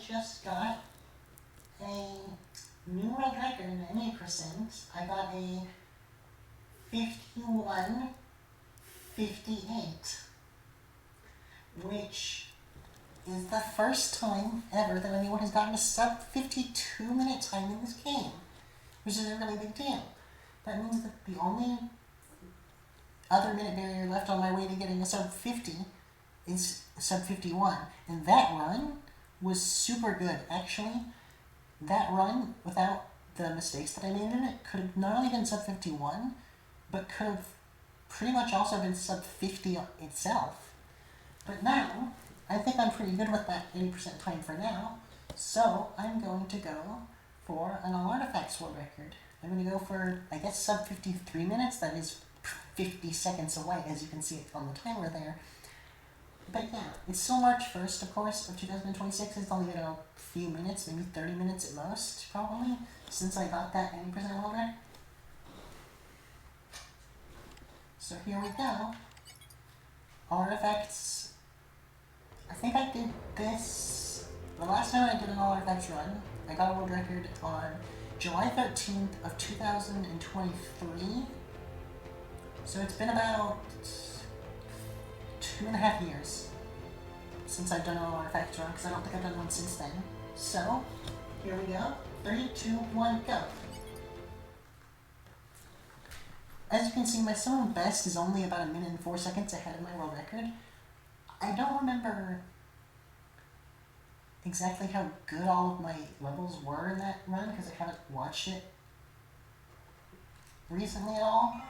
just got a new world record in any percent. I got a 51:58, which is the first time ever that anyone has gotten a sub 52-minute time in this game, which is a really big deal. That means that the only other minute barrier left on my way to getting a sub 50 is sub 51, and that run was super good. Actually, that run, without the mistakes that I made in it, could have not only been sub 51, but could have pretty much also been sub 50 itself. But now, I think I'm pretty good with that 80% time for now, so I'm going to go for an All Artifacts world record. I'm going to go for, I guess, sub 53 minutes. That is 50 seconds away, as you can see it on the timer there. But yeah, it's still March 1st, of course, of 2026. It's only been a few minutes, maybe 30 minutes at most, probably, since I got that 80% world record. So here we go. Artifacts. I think I did this, the last time I did an All Artifacts run, I got a world record on July 13th of 2023. So it's been about 2.5 years since I've done an All Artifacts run, because I don't think I've done one since then. So, here we go. 3, 2, 1, go. As you can see, my summon best is only about 1 minute and 4 seconds ahead of my world record. I don't remember exactly how good all of my levels were in that run, because I haven't watched it recently at all.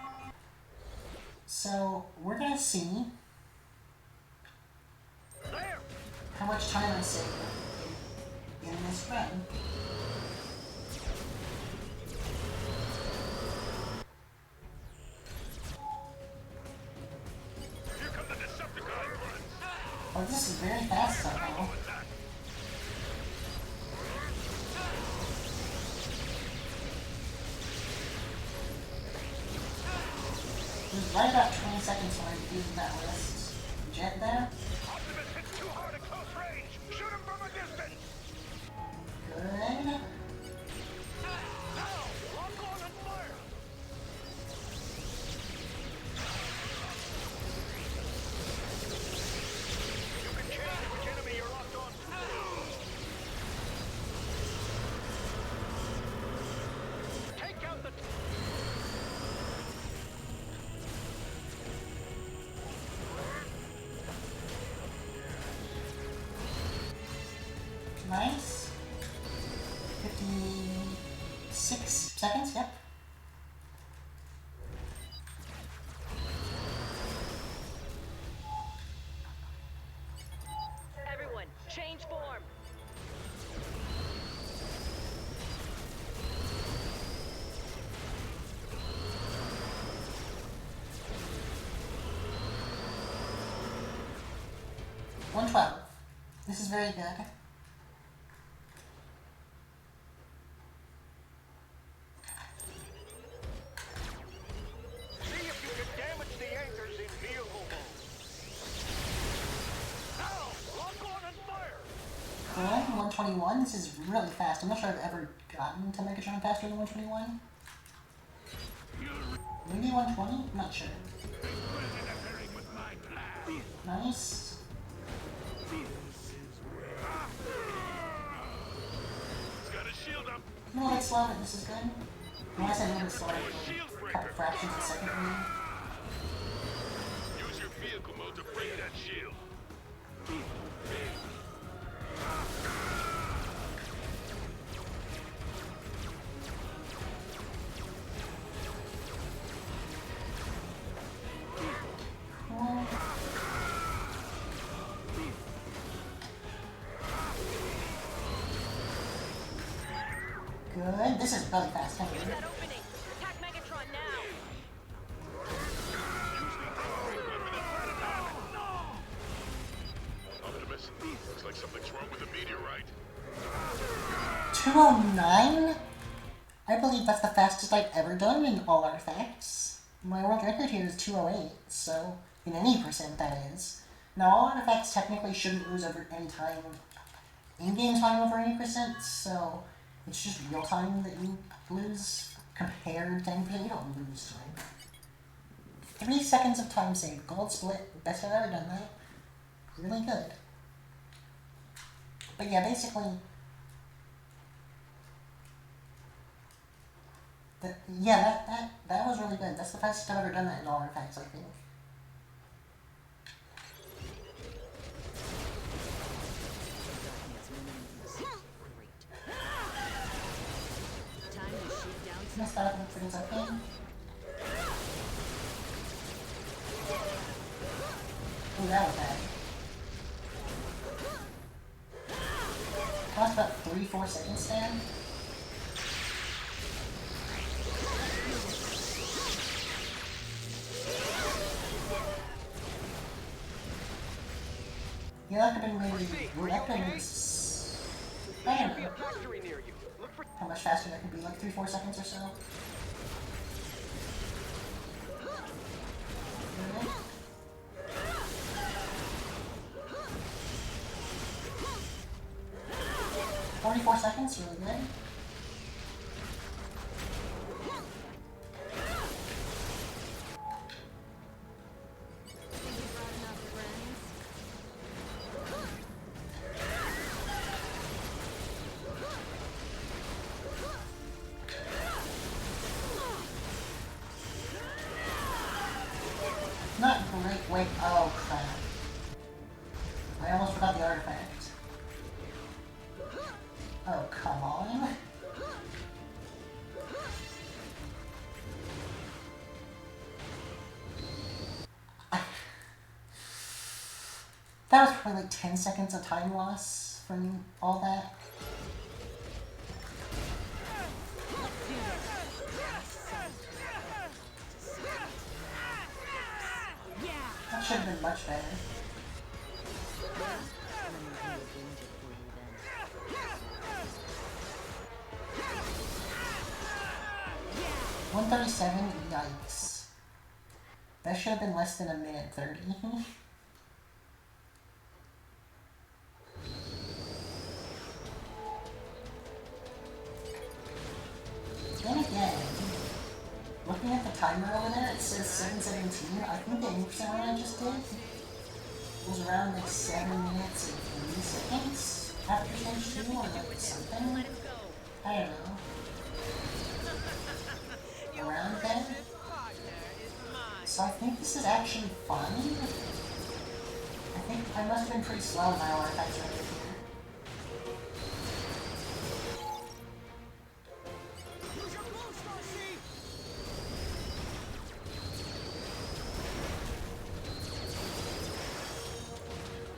So, we're gonna see how much time I save in this run. Oh, this is very fast somehow. It was right about 20 seconds when I used that list. Jet there. Good. Nice. 56 seconds, yep. Everyone, change form. $112. This is very good. Good, 121. This is really fast. I'm not sure I've ever gotten to Megatron faster than 121. Maybe 120? I'm not sure. Nice. No, let's slow it. This is good. Unless I never slow it for a couple fractions of a second. Use your vehicle mode to break that shield. Good. This is really fast. Use that opening. Attack Megatron now. Optimus, looks like something's wrong with the meteorite. 209? I believe that's the fastest I've ever done in All Artifacts. My world record here is 208, so in any percent that is. Now, All Artifacts technically shouldn't lose over any time in-game time over 80%, so it's just real time that you lose compared to gameplay. You don't lose time. 3 seconds of time saved. Gold split. Best I've ever done that. Really good. But yeah, basically, that was really good. That's the fastest I've ever done that in all artifacts, I think. Messed up with things okay. Ooh, that was bad. Lost about 3-4 seconds there. Yeah, that could have been maybe. That could have been. I don't know. How much faster that could be, like 3-4 seconds or so. Really? 44 seconds, really good. Not great. Wait, oh crap. I almost forgot the artifact. Oh, come on. That was probably like 10 seconds of time loss from all that. That should have been much better. $137, yikes. That should have been less than a minute 30. Then again, looking at the timer over there, it says 7:17. I think the 80% run I just did was around like 7 minutes and 3 seconds after stage 2 or like something. I don't know. Around then. So I think this is actually fun. I think I must have been pretty slow in my artifacts right here.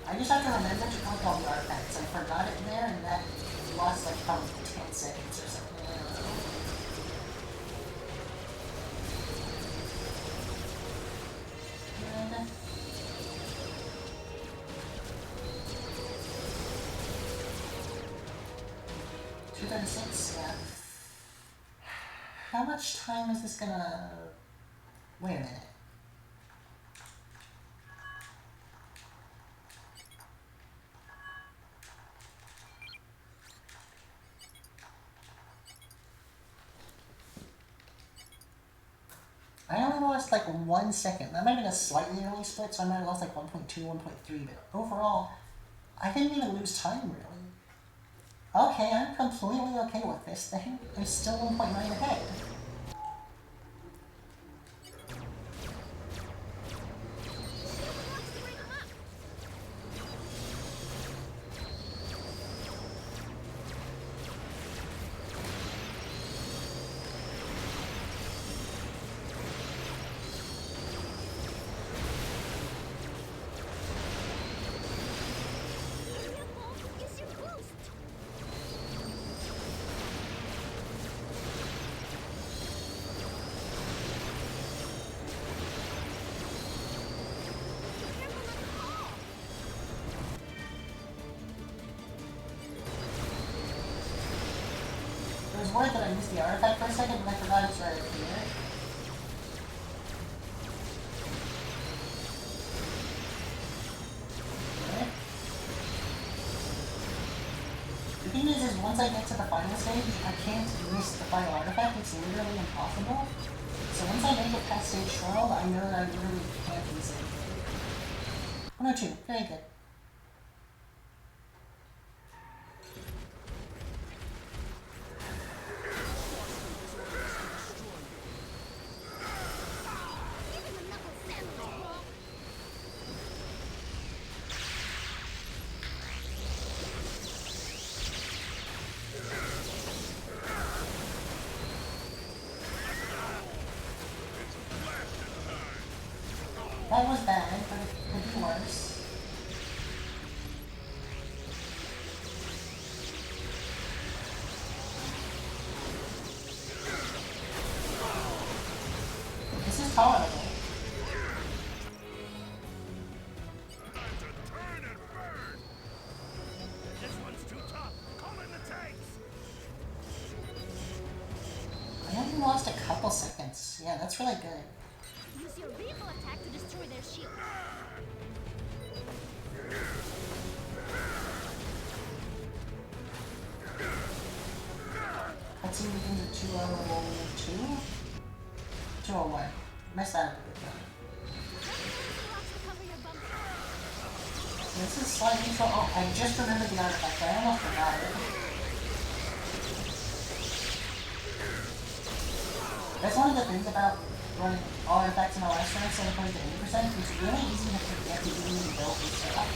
I just have to remember to collect all the artifacts. I forgot it there and that lost like probably 10 seconds or something. I don't know. And 236, yeah. How much time is this gonna... Wait a minute. I only lost like 1 second. That might have been a slightly early split, so I might have lost like 1.2, 1.3, but overall, I didn't even lose time really. Okay, I'm completely okay with this thing. I'm still 1.9 ahead. I was worried that I missed the artifact for a second, but I forgot it's right here. Okay. thing is once I get to the final stage, I can't miss the final artifact. It's literally impossible. So once I make it past stage 12, I know that I literally can't miss anything. 102, very good. That was bad, but it could be worse. This is tolerable. Time to turn and burn! This one's too tough. Call in the tanks! I only lost a couple seconds. Yeah, that's really good. Use your vehicle attack to destroy their shield. Let's see if we can do 202? 201. Messed that up a bit though. Blocks to cover your bumper. This is slightly so. Oh, I just remembered the artifact. I almost forgot it. That's one of the things about running all artifacts in the last round instead of putting to 80%. It's really easy to forget that you need to build this stuff.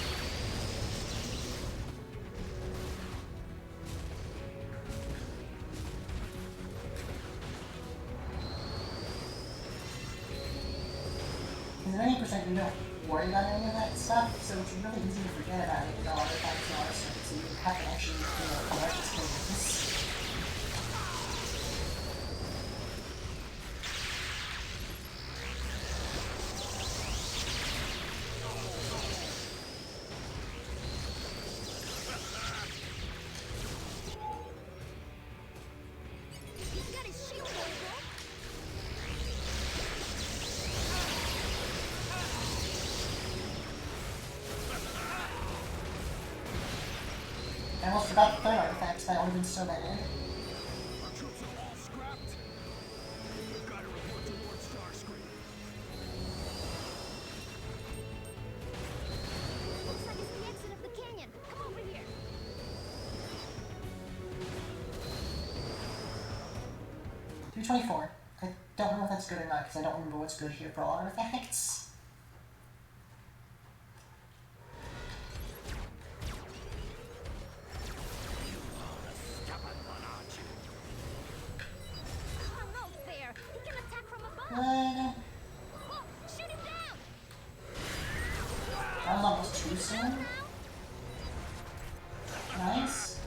Because at 80% you don't worry about any of that stuff, so it's really easy to forget about it with all artifacts and all that stuff. So you have to actually, collect this thing. He's got his shield on, bro. I almost forgot the third artifact, that would have been so bad. Our troops are all scrapped. Gotta report to Lord Starscream. Looks like it's the exit of the canyon. Come over here. 224. I don't know if that's good or not, because I don't remember what's good here for all artifacts. Oh, no fair. He can attack from above. Good. Oh, shoot him down. That was almost too soon. Nice.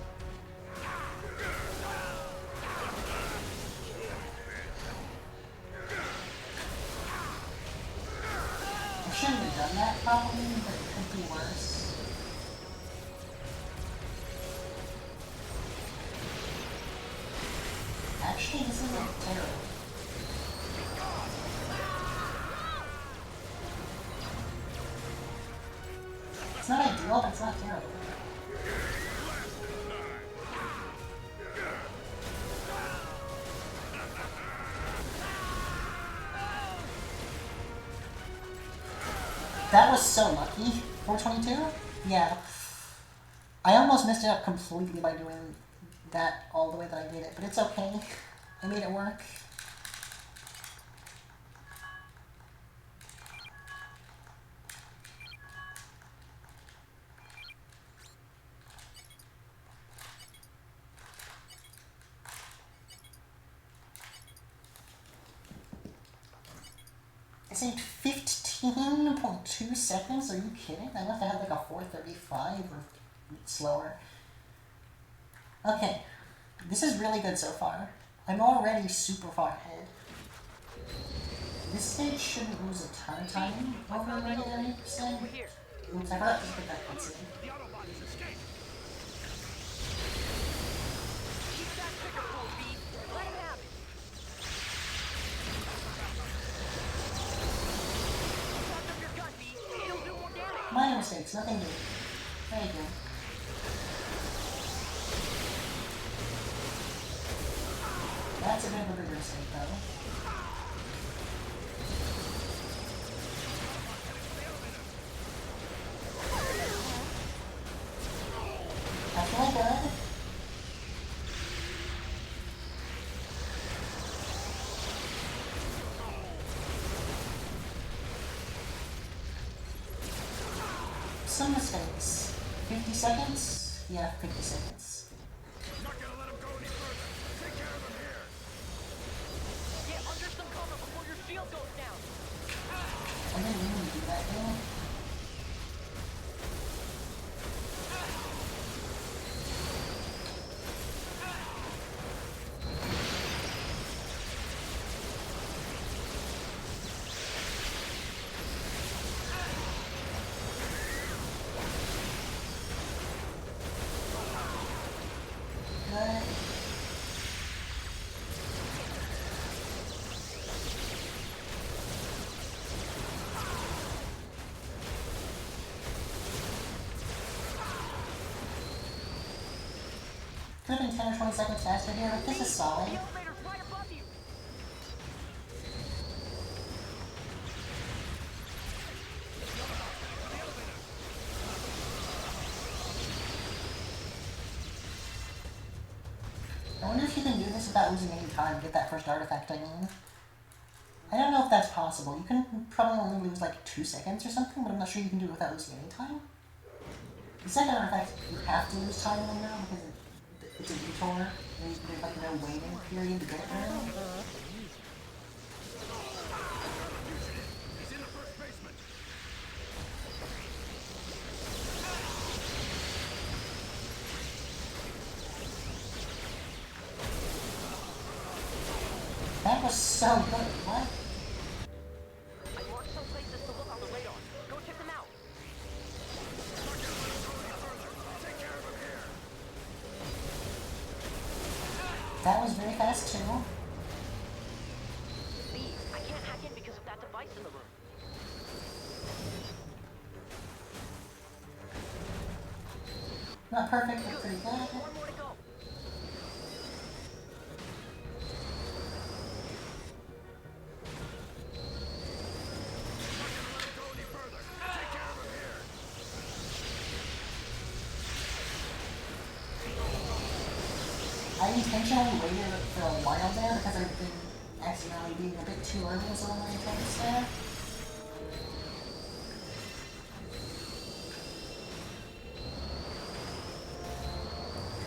I shouldn't have done that probably, but it could be worse. Actually, this isn't terrible. It's not ideal, but it's not terrible. That was so lucky. 422? Yeah. I almost messed it up completely by doing that all the way that I did it, but it's okay. I made it work. I saved 15.2 seconds? Are you kidding? I must have had like a 435 or slower. Okay. This is really good so far. I'm already super far ahead. This stage shouldn't lose a ton of time over the 90%. Over here. Oops, I forgot to put that cutscene. The Autobot has escaped. Keep that trigger full, B. Let him have it. Lock up your gun, B. It'll do more damage. Minor mistakes, nothing big. Very good. That's a bit of a bigger mistake, though. That's really good. Some mistakes. 50 seconds? Yeah, 50 seconds. Not gonna let him go any further. Take care of him here. Get under some cover before your shield goes down. I didn't mean to do that, though. Good. Could have been 10 or 20 seconds faster here, but this is solid. The elevator's right above you. I wonder if you can do this without losing any time, get that first artifact, I mean. I don't know if that's possible. You can probably only lose like 2 seconds or something, but I'm not sure you can do it without losing any time. The second artifact, you have to lose time on now because it's a detour. There's like no waiting period to get it early. He's in the first basement. That was so good. What? I marked some places to look on the radar. Go check them out. Not gonna let him go any further. Take care of him here. That was very fast too. Leave. I can't hack in because of that device in the room. Not perfect, but pretty good. One more to go. Not gonna let him go any further. Take care of him here. I intentionally waited for a while there because I've been accidentally being a bit too early in some of my attempts there.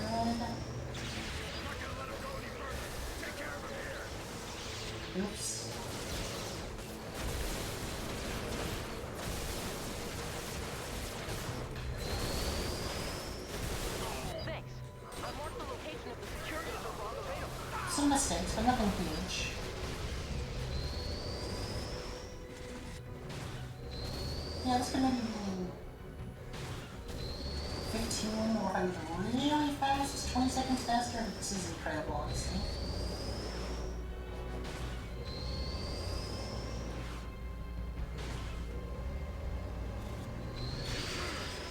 Good. Not gonna let him go any further. Take care of him here. Oops. Thanks. I marked the location of the security circle on the radar. Some mistakes, but nothing huge. Yeah, this could maybe be 15, or if I was really fast, 20 seconds faster, but this is incredible, honestly.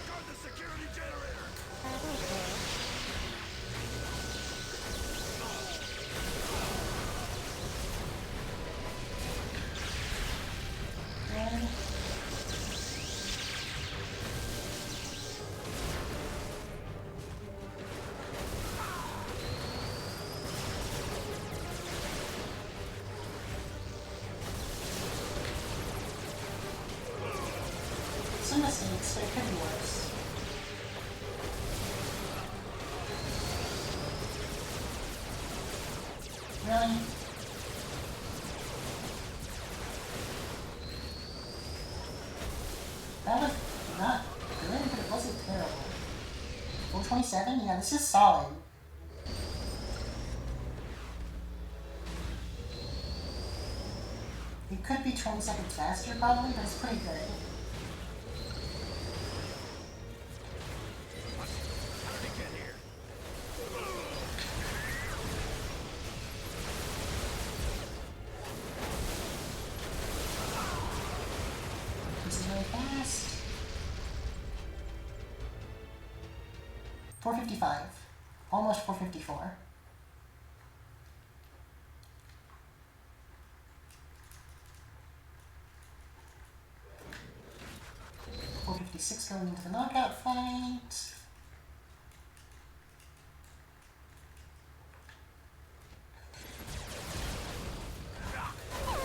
Guard the security generator. Good. Some mistakes, but it could be worse. Really? That was not good, but it wasn't terrible. 427? Yeah, this is solid. It could be 20 seconds faster, probably, but it's pretty good. How did he get here? This is really fast. 455. Almost 454. 56 going into the knockout fight.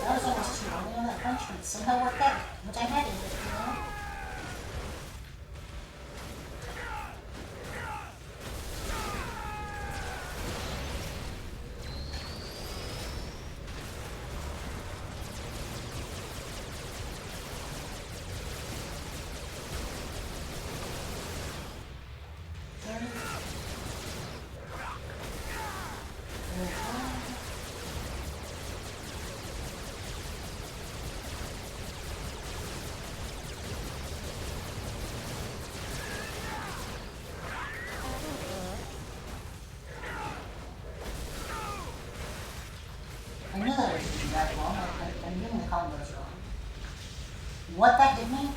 That was almost too early on that punch, but it somehow worked out, which I'm happy with, you know? I knew that was going to be that long. I'm getting the combos wrong. What that did me?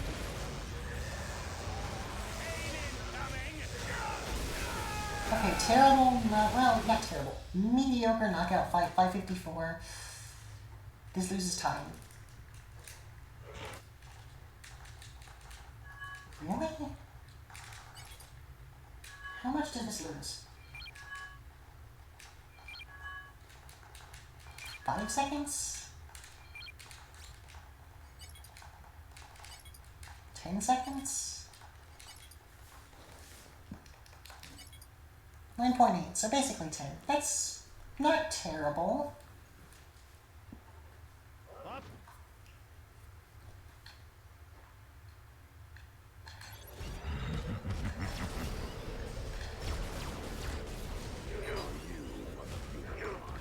Okay, terrible, well, not terrible. Mediocre knockout fight, 554. This loses time. Really? How much did this lose? 5 seconds? 10 seconds? 9.8, so basically 10. That's not terrible. Up.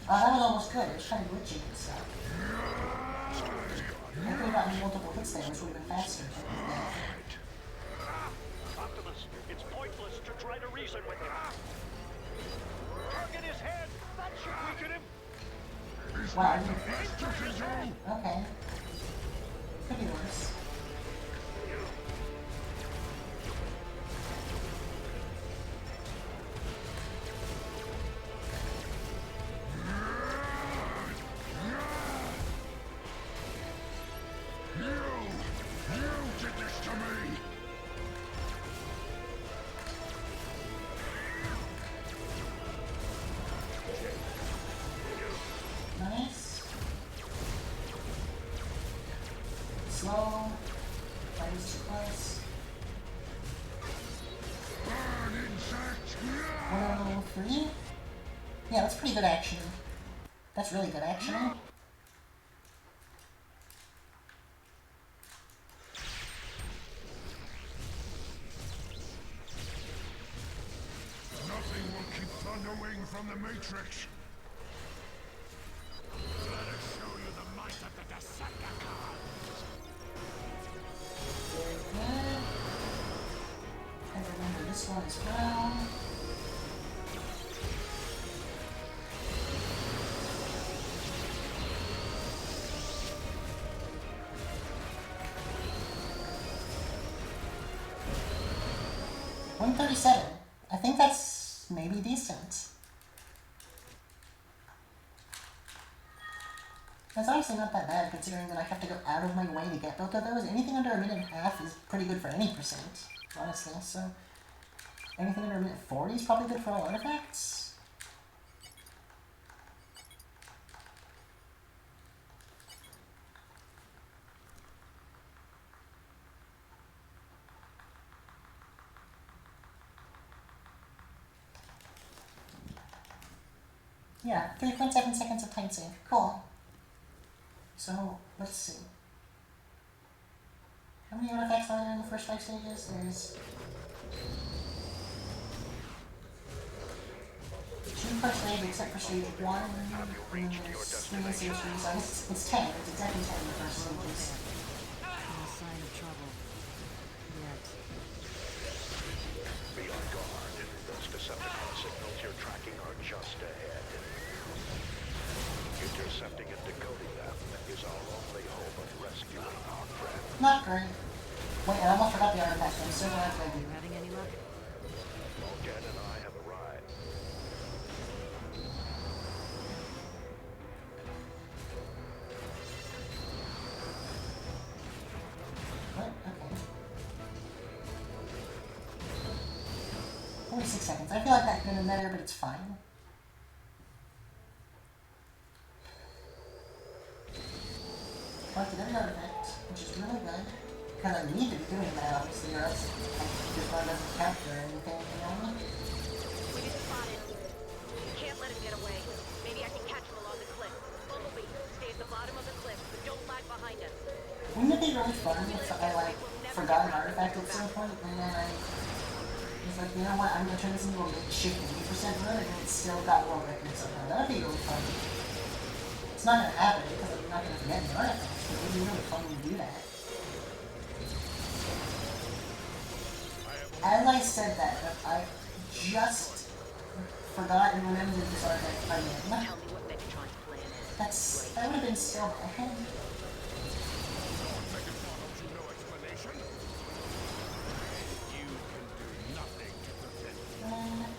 That was almost good. It was kind of glitchy and stuff. I could have gotten multiple hits there, which would have been faster. Optimus, it's pointless to try to reason with him. Target his head. That should weaken him. Wow. Okay. Could be worse. You did this to me. Nice. Slow. That was too close. Burn, insect. 103? Yeah, that's pretty good action. That's really good action. Nothing will keep Thunderwing from the Matrix. Let us show you the might of the Decepticons. Very good. And remember this one as well. $137. I think that's maybe decent. That's honestly not that bad considering that I have to go out of my way to get both of those. Anything under a minute and a half is pretty good for any percent, honestly. So anything under a minute 40 is probably good for all artifacts. Yeah, 3.7 seconds of time save. Cool. So, let's see. How many artifacts are there in the first 5 stages? There's 2 per stage except for stage 1. And there's 3 in stage 3, so it's 10. It's exactly 10 in the first stages. No sign of trouble. Yet. Be on guard. Those Decepticon signals you're tracking are just ahead. Intercepting and decoding them is our only hope of rescuing our friend. Not great. Wait, I almost forgot the artifact. I'm so glad that I did. Having any luck? Vulcan and I have arrived. What? Okay. 46 seconds. I feel like that could have been better, but it's fine. Collected every artifact, which is really good. Because I need to be doing that, obviously, or else this one doesn't count for anything, you know? We need to spot it. We can't let him get away. Maybe I can catch him along the cliff. Bumblebee, stay at the bottom of the cliff, but don't lag behind us. Wouldn't it be really fun if I, like, forgot an artifact at some point, and then I was like, you know what, I'm gonna turn this into a makeshift 80% run, and it's still got world record somehow. That would be really fun. It's not gonna happen, because I'm not gonna forget the artifacts, but it would be really fun to do that. As I said that, I just forgot and remembered this artifact again. Tell me what Megatron's plan is. That would have been so bad. Megatron owes you no explanation. You can do nothing to prevent me.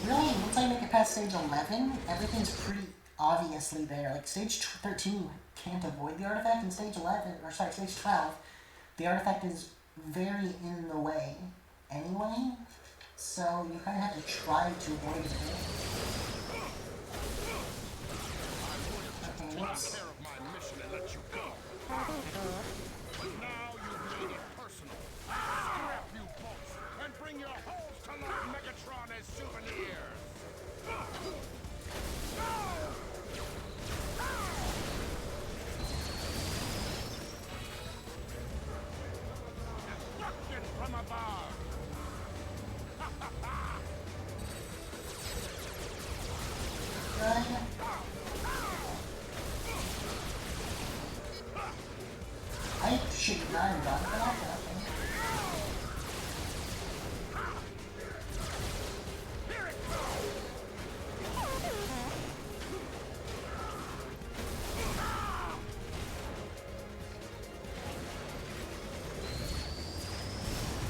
Really, once I make it past stage 11, everything's pretty obviously there. Like, stage 13 can't avoid the artifact, and stage 11, or sorry, stage 12, the artifact is very in the way anyway, so you kind of have to try to avoid it. Okay, whoops. Care of my mission and let you go. But now you've made it personal. Scrap you bolts and bring your holes to Lord Megatron as souvenirs. Destruction from above. Good. I should not have done that. Okay.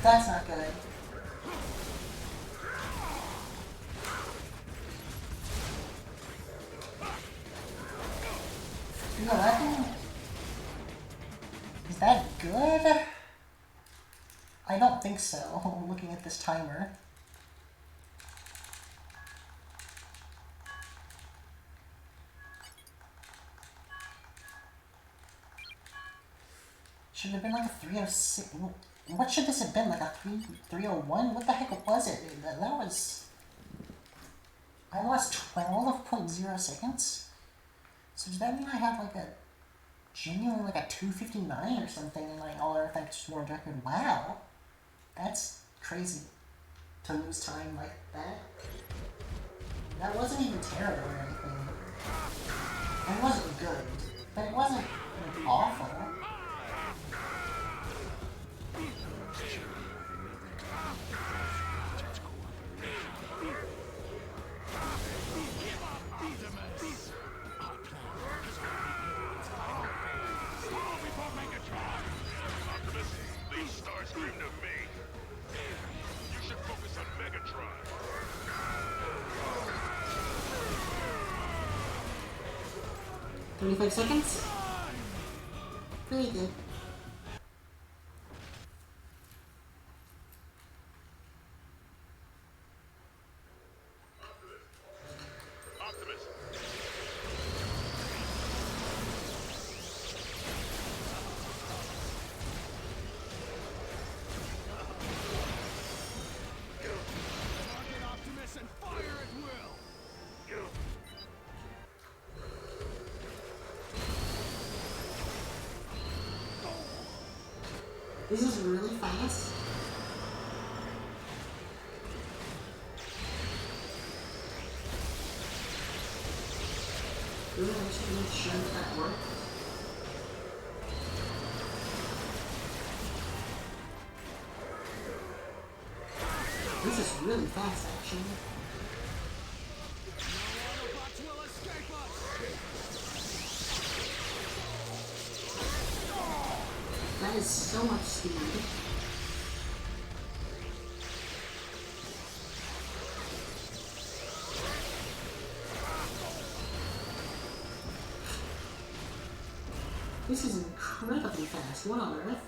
That's not good. You know what? Is that good? I don't think so, looking at this timer. Should have been like a 306. What should this have been? Like a 301? What the heck was it? That was... I lost 12.0 seconds? So does that mean I have like a... genuinely like a 259 or something in my all artifacts world record? Wow! That's crazy. To lose time like that. That wasn't even terrible or anything. It wasn't good. But it wasn't like, awful. Starscream to me. You should focus on Megatron. 25 seconds? Pretty good. Optimus. Target Optimus and fire at will. This is really fast. Really, I should make sure that works. This is really fast, actually. No Autobots will escape us. That is so much speed. This is incredibly fast. What on earth?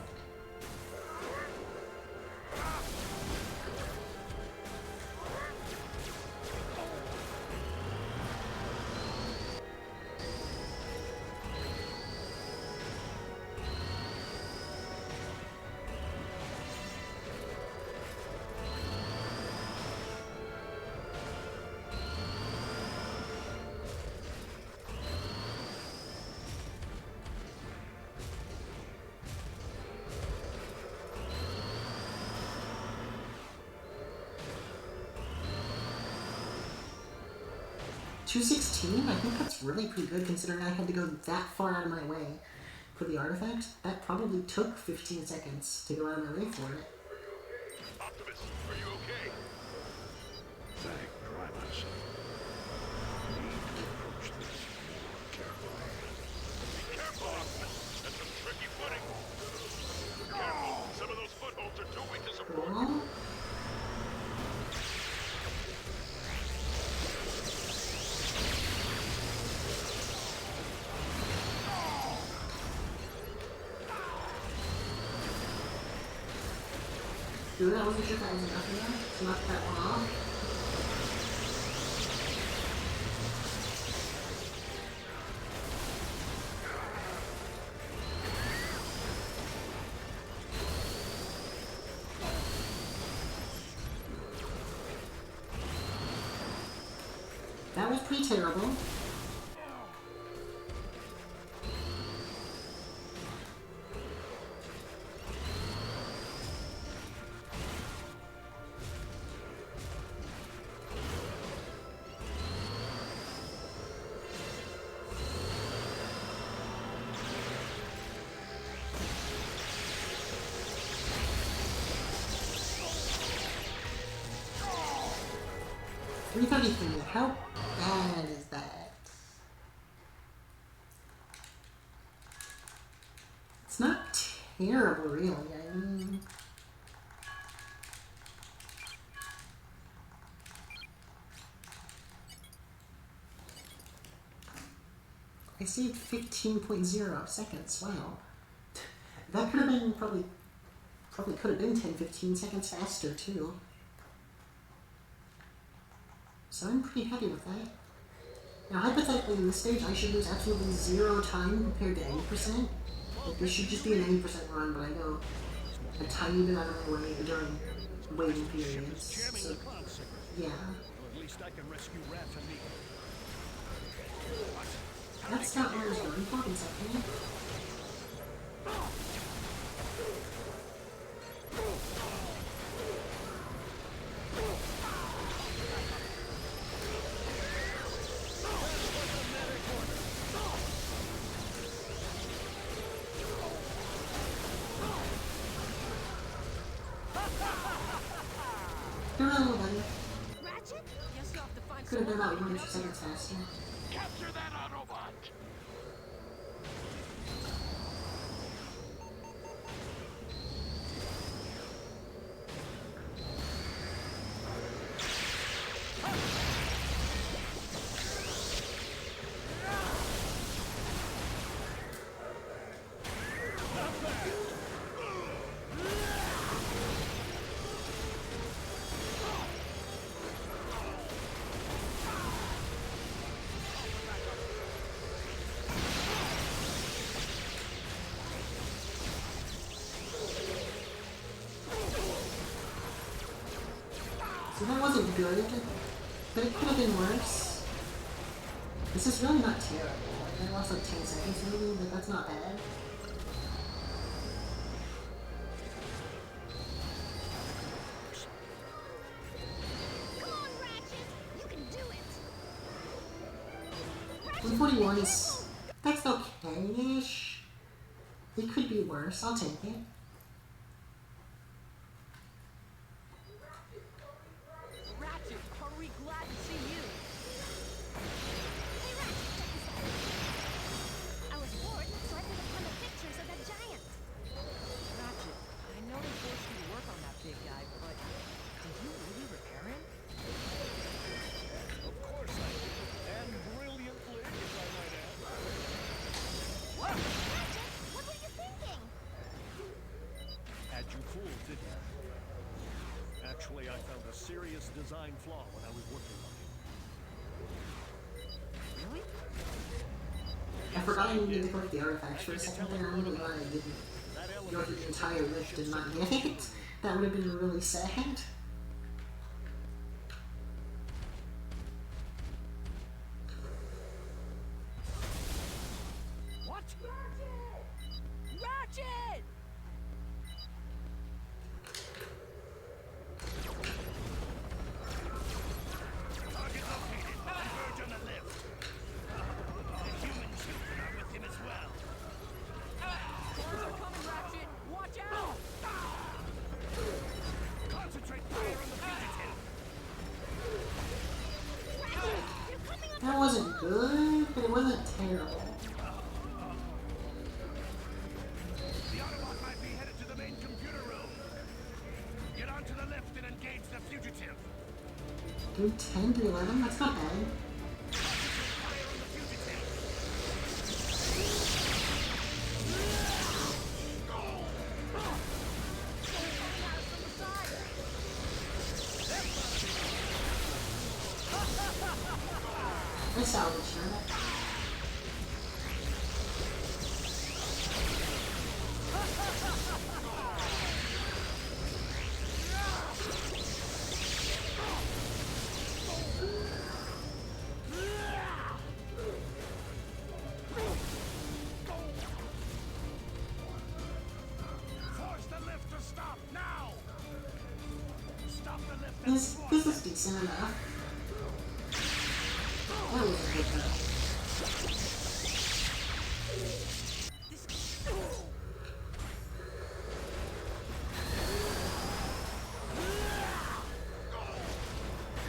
$216? I think that's really pretty good considering I had to go that far out of my way for the artifact. That probably took 15 seconds to go out of my way for it. Optimus, are you okay? Thank Primus. Need to approach this more carefully. Be careful, Optimus. That's some tricky footing. Careful, some of those footholds are too weak to support. Cool. Dude, I wasn't sure if that was enough enough to knock that one off. That was pretty terrible. 333. How bad is that? It's not terrible, really. I mean, I saved 15.0 seconds. Wow. That could have been probably could have been 10-15 seconds faster too. So I'm pretty happy with that. Now hypothetically in this stage I should lose absolutely 0 time compared to 80%. Like, this should just be an 80% run, but I go a tiny bit out of my way during waiting periods. So, yeah. At least I can rescue Raph and me. That's not where I was going for in second. You're a little better. Ratchet? Guess you'll have to find Could have been someone. about 100 seconds faster. Capture that Autobot! So that wasn't good, but it could have been worse. This is really not terrible. Like, I lost like 10 seconds maybe, but that's not bad. Come on, Ratchet! You can do it! 141 is... that's okay-ish. It could be worse, I'll take it. Ratchet, hurry, glad to see you. Hey, Ratchet, check this out. I was bored, so I took a ton of pictures of that giant. design flaw when I was working on it. Really? I forgot I needed to click the artifacts for a second there. I'm really glad I didn't go through the entire lift and not get it. That would have been really sad. What? Ratchet! Target located. Converge on the left. The human children are with him as well. Cars are coming, Ratchet! Watch out! Concentrate fire on the fugitive. That wasn't good, but it wasn't terrible. The Autobot might be headed to the main computer room. Get onto the left and engage the fugitive. Do 10 to 11? That's not bad. Fire on the fugitive. I salvaged her. Force the lift to stop now. Stop the lift at This is decent enough. That was a good one.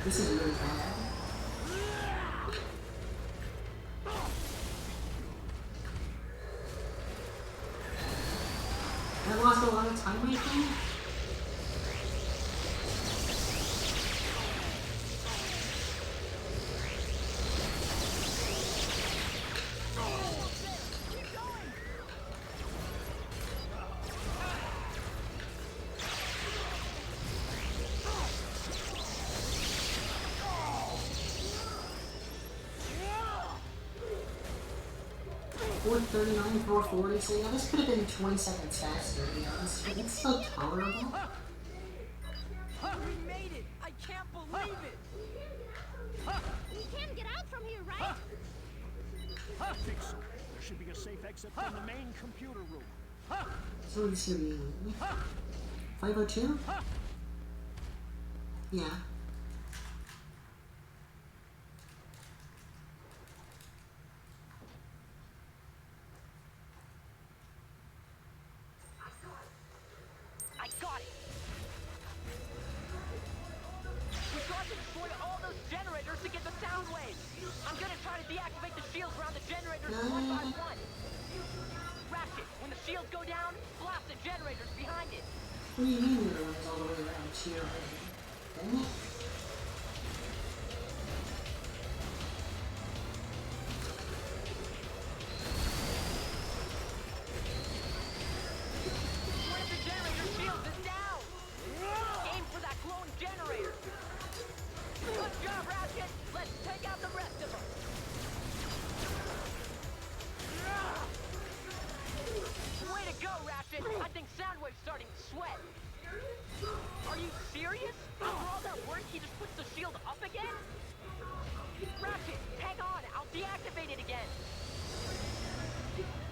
This is really bad. I lost a lot of time, I think. Four 39, 440, so yeah, this could have been 20 seconds faster, to be honest, but it's still tolerable. We made it! I can't believe it! We can get out from here, right? I think so. There should be a safe exit from the main computer room. So this should be 502? Yeah. I got it! We've got to destroy all those generators to get the sound waves! I'm gonna try to deactivate the shields around the generators one by one! Ratchet, when the shields go down, blast the generators behind it! What do you mean the other one's all the way around here already? Dang it. One of the generator shields is down! Aim for that glowing generator! Good job, Ratchet! Let's take out the rest of them! Way to go, Ratchet! I think Soundwave's starting to sweat! Are you serious? After all that work, he just puts the shield up again? Ratchet, hang on! I'll deactivate it again!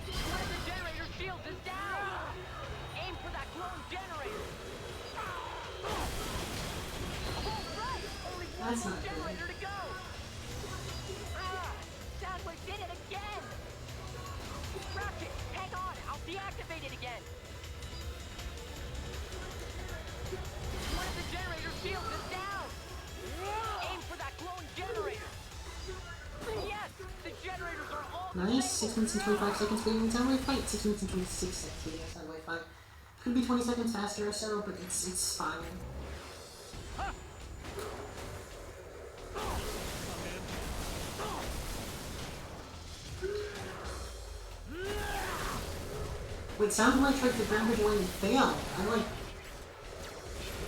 One of the generator shields is down! Aim for that glowing generator! Alright! Only one That's more not good. generator to go! Ah! Soundwave did it again! Ratchet, hang on! I'll deactivate it again! One of the generator shields is down! Aim for that glowing generator! Yes! The generators are all Nice, 6 minutes and 25 seconds waiting until we fight. 6 minutes and 26 seconds waiting until we fight. Could be 20 seconds faster or so, but it's fine. Wait, sounds like the ground one failed. I like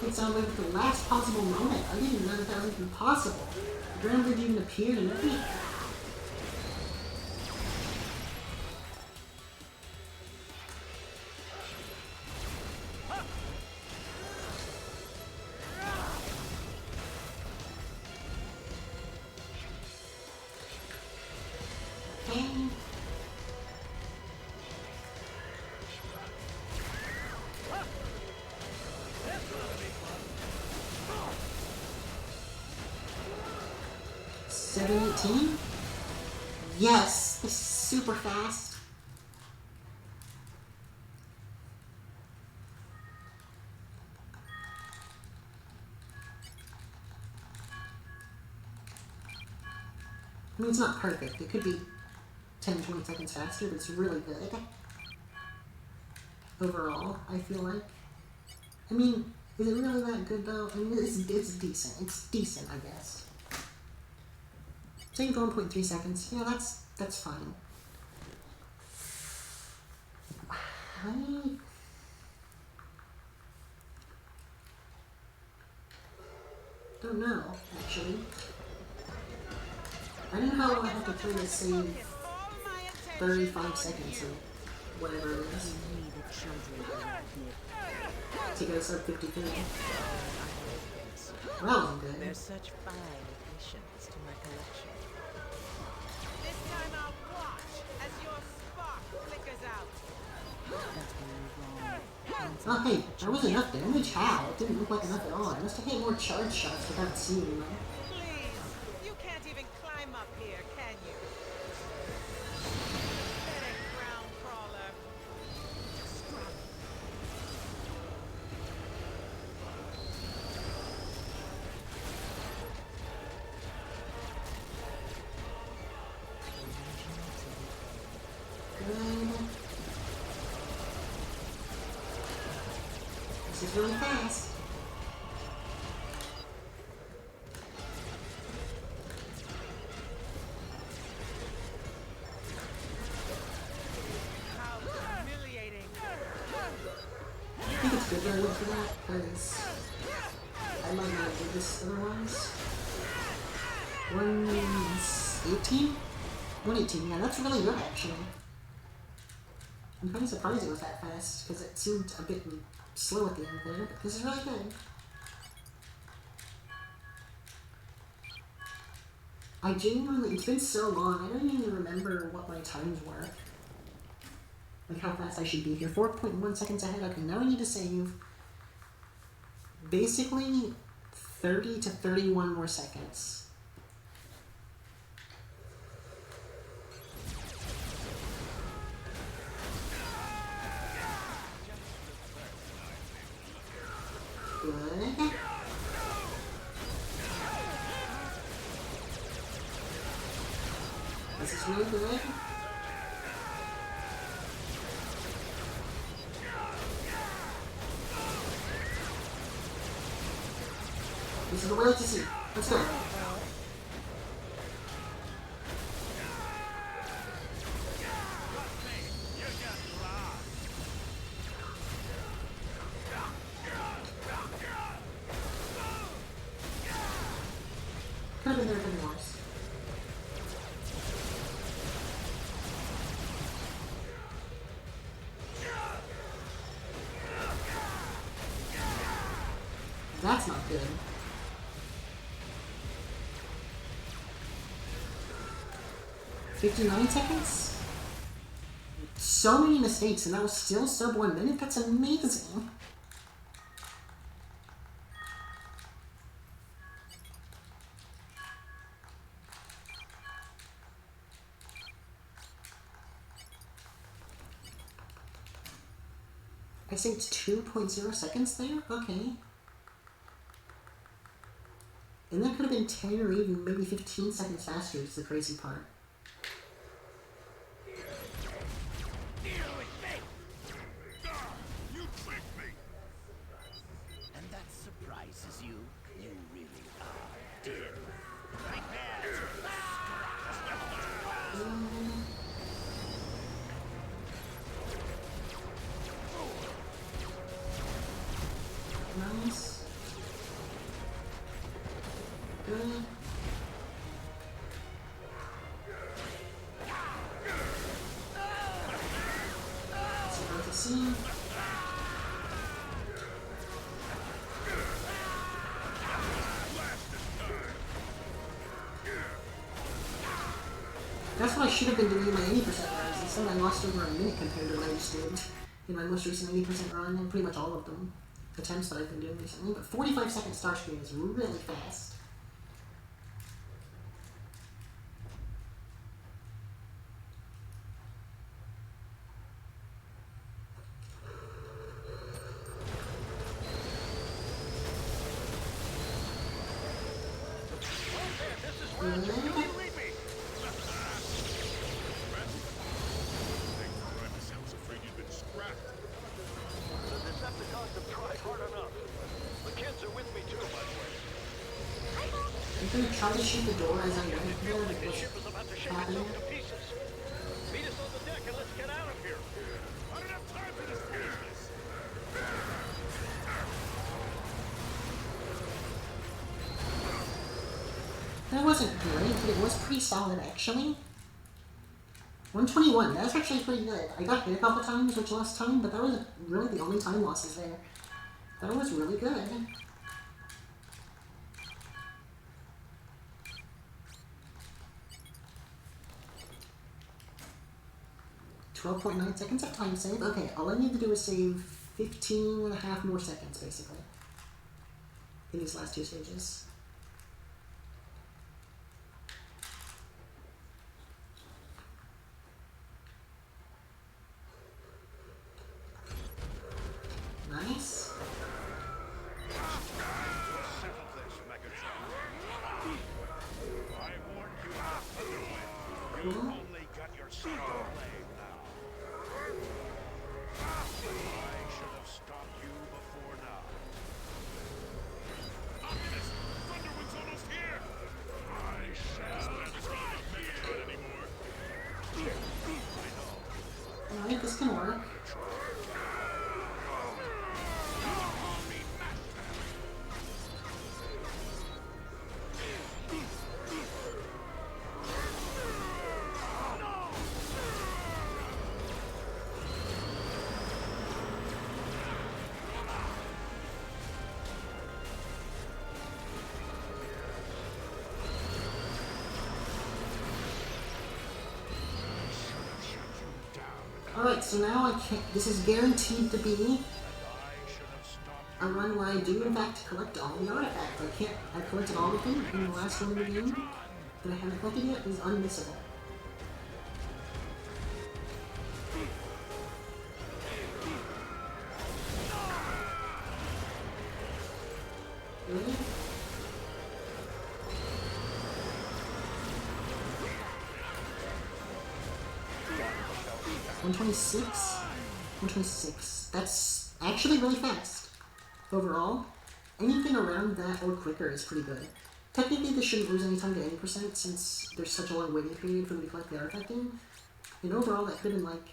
It sounded like the last possible moment. I didn't know that was even possible. The ground bridge even appeared and everything. Okay. $7.18? Yes! This is super fast. I mean, it's not perfect. It could be 10, 20 seconds faster, but it's really good. Overall, I feel like. I mean, is it really that good though? I mean, it's decent. It's decent, I guess. Saying 1.3 seconds, yeah, that's fine. I don't know, actually. I don't know how I have to try to save 35 seconds or whatever it is to get us up 53. Well, that wasn't good. There's such fine additions to my collection. This time I'll watch as your spark flickers out. That's where you're wrong. Oh hey, there was enough damage? How? It didn't look like enough at all. I must have hit more charge shots without seeing them. Please, you can't even climb up here, can you? Pathetic ground crawler. Good. This is really fast. How humiliating. I think it's good that I went for that, because I might not do this otherwise. 118? 118, yeah, that's really good actually. I'm kind of surprised it was that fast, because it seemed a bit slow at the end there, but this is really good. I genuinely, it's been so long, I don't even remember what my times were. Like how fast I should be here. 4.1 seconds ahead. Okay, now I need to save basically 30 to 31 more seconds. Good. This is really good. This is the way to see. Let's go. Could have been there for worse. That's not good. $59 seconds? So many mistakes, and that was still sub 1 minute? That's amazing. I saved 2.0 seconds there? Okay. And that could have been 10 or even maybe 15 seconds faster is the crazy part. You tricked me! And that surprises you? You really are dead. Prepare to Nice. see. That's what I should have been doing in my 80% runs. Instead, I lost over a minute compared to what I just did in my most recent 80% run, and pretty much all of them attempts that I've been doing recently. But 45-second start screen is really fast. I'm gonna try to shoot the door as I went here, like what's happening. Meet us on the deck and let's get out of here. I don't have time for this foolishness. That wasn't great, but it was pretty solid actually. 121, that's actually pretty good. I got hit a couple times, which lost time, but that was really the only time losses there. That was really good. 12.9 seconds of time save. Okay, all I need to do is save 15 and a half more seconds, basically, in these last two stages. Nice. Cool. Alright, this can work. Alright, so now I can this is guaranteed to be a run where I do in fact collect all the artifacts. I collected all of them in the last one of the game that I haven't collected yet is unmissable. Really? 126? 126. That's actually really fast. Overall, anything around that or quicker is pretty good. Technically, this shouldn't lose any time to any percent since there's such a long waiting period for me to collect the artifact in. And overall, that could have been like,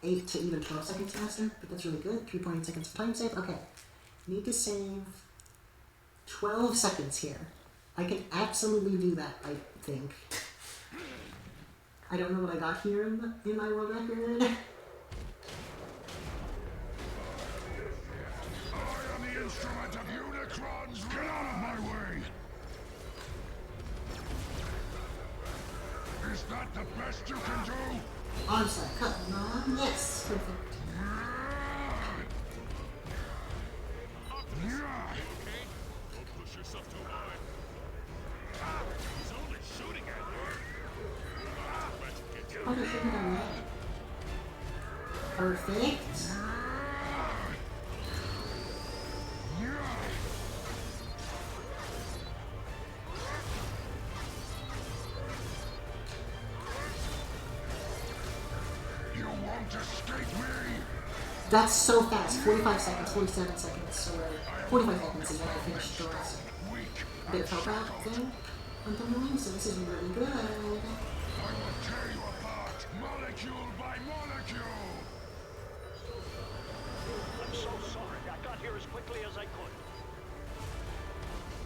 8 to even 12 seconds faster, but that's really good. 3.8 seconds of time save. Okay. Need to save 12 seconds here. I can absolutely do that, I think. I don't know what I got here in my world record. I am the instrument of Unicron's. Get out of my way! Is that the best you can do? Onslaught, come on. Yes, perfect. Don't push yourself too hard. He's only shooting at you. Oh, there should be done that. Perfect. You won't escape me! That's so fast. 45 seconds, 47 seconds, or 45 seconds is when I finished the last bit of help out thing on the movie, so this is really good. I will tear you apart, molecule by molecule! I'm so sorry. I got here as quickly as I could.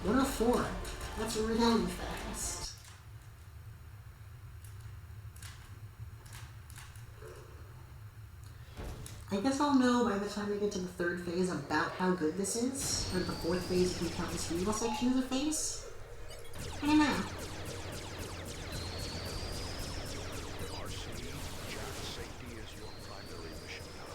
104. That's really fast. I guess I'll know by the time I get to the third phase about how good this is. Or the fourth phase if you count this evil section as a phase. I don't know. RC, Jack, safety is your primary mission now.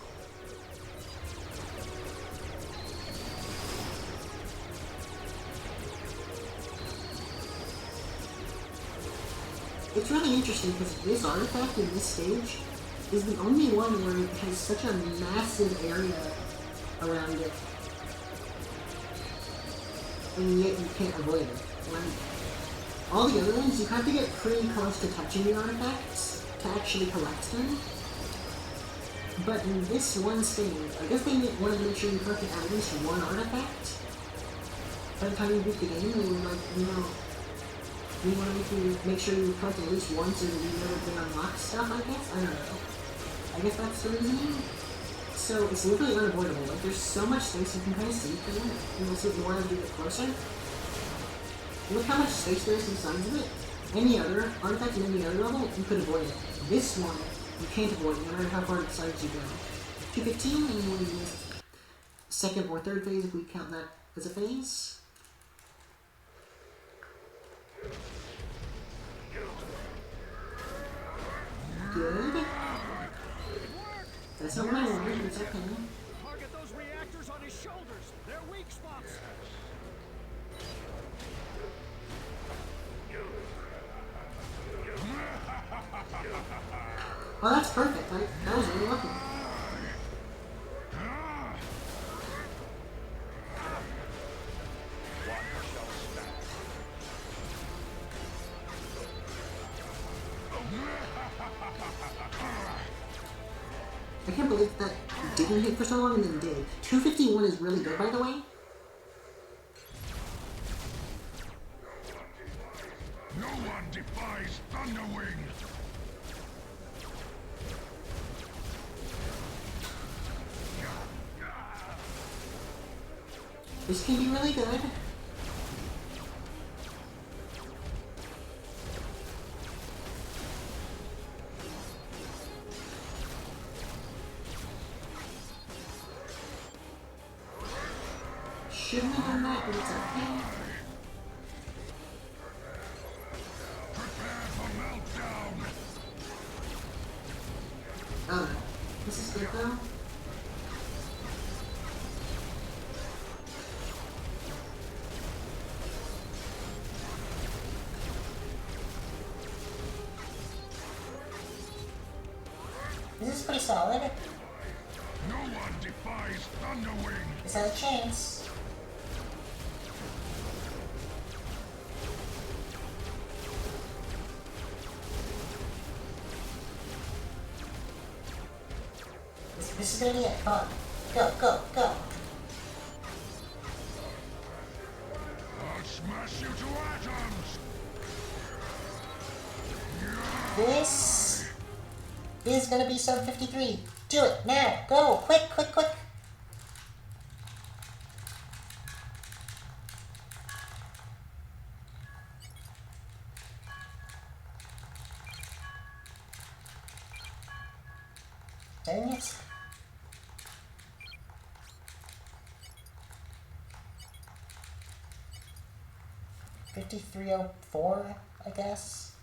It's really interesting because this artifact in this stage is the only one where it has such a massive area around it. And yet you can't avoid it. Like, all the other ones, you have to get pretty close to touching the artifacts to actually collect them. But in this one stage, I guess they wanted to make sure you collected at least one artifact. By the time you beat the game, they were like, you know, we want to make sure you collect at least one so that you know that they unlock stuff, I guess? I don't know. I guess that's the reasoning. So it's literally unavoidable. Like, there's so much space you can kind of see through it. And we'll see if you want to get closer. Look how much space there is inside of it. Any other artifact in any other level, you could avoid it. This one, you can't avoid it, no matter how far inside you go. 215, and you want to use second or third phase if we count that as a phase. Good. That's not what I wanted, but it's okay. Target those reactors on his shoulders. They're weak spots. Oh, that's perfect. That was really lucky. I can't believe that didn't hit for so long and then did. 251 is really good, by the way. No one defies Thunderwing! This can be really good. Shouldn't have done that, but it's okay. Prepare for meltdown! Oh, this is good though. This is pretty solid. No one defies Thunderwing! This has a chance. This is gonna be it. Come on. Go, go, go. I'll smash you to atoms! This is gonna be sub 53. Do it now. Go. Quick, quick, quick. Dang it. $53.04, I guess.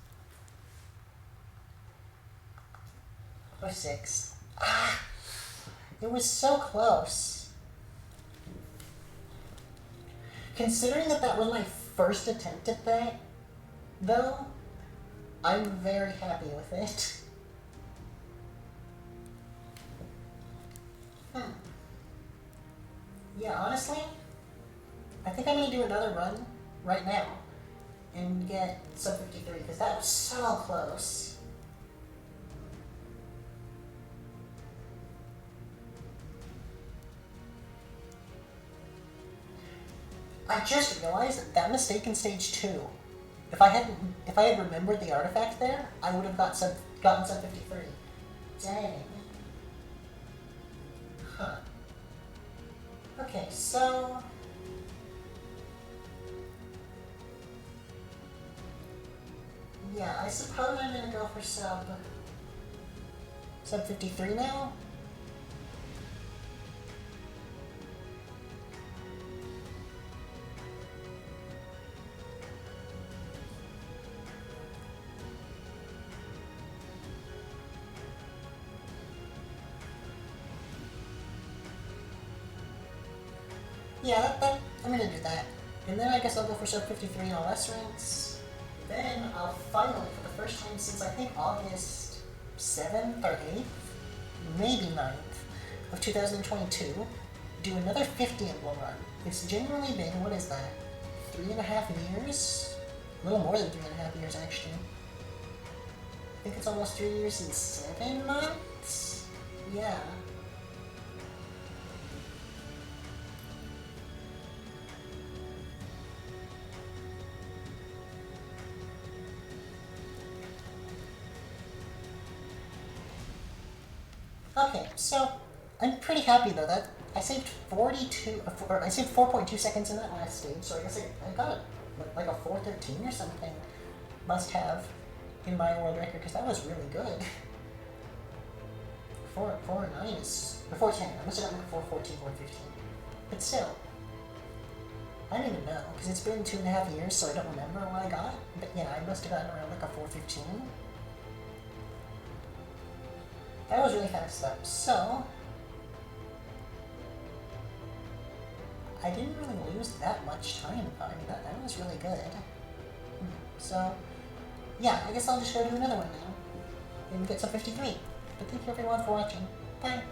06. Ah! It was so close. Considering that that was my first attempt at that, though, I'm very happy with it. Yeah, honestly, I think I'm gonna do another run right now and get sub 53 because that was so close. I just realized that mistake in stage 2. If I had remembered the artifact there, I would have gotten sub 53. Dang. Huh. Okay, so yeah, I suppose I'm gonna go for sub 53 now. Yeah, I'm gonna do that. And then I guess I'll go for sub 53 on less rinks. Then I'll finally, for the first time since I think August 7th or 8th, maybe 9th of 2022, do another 50 emblem run. It's genuinely been, what is that, 3.5 years? A little more than 3.5 years, actually. I think it's almost 3 years and 7 months? Yeah. Okay, so I'm pretty happy though that I saved 4.2 seconds in that last stage, so I guess I got it like a 4:13 or something. Must have in my world record because that was really good. 4:09 is 4:10. I must have gotten like 4:14, 4:15, but still, I don't even know because it's been 2.5 years, so I don't remember what I got. But yeah, I must have gotten around like a 4:15. That was really fast though. So I didn't really lose that much time. I mean, that was really good. So yeah, I guess I'll just go do another one now and get some 53. But thank you everyone for watching. Bye.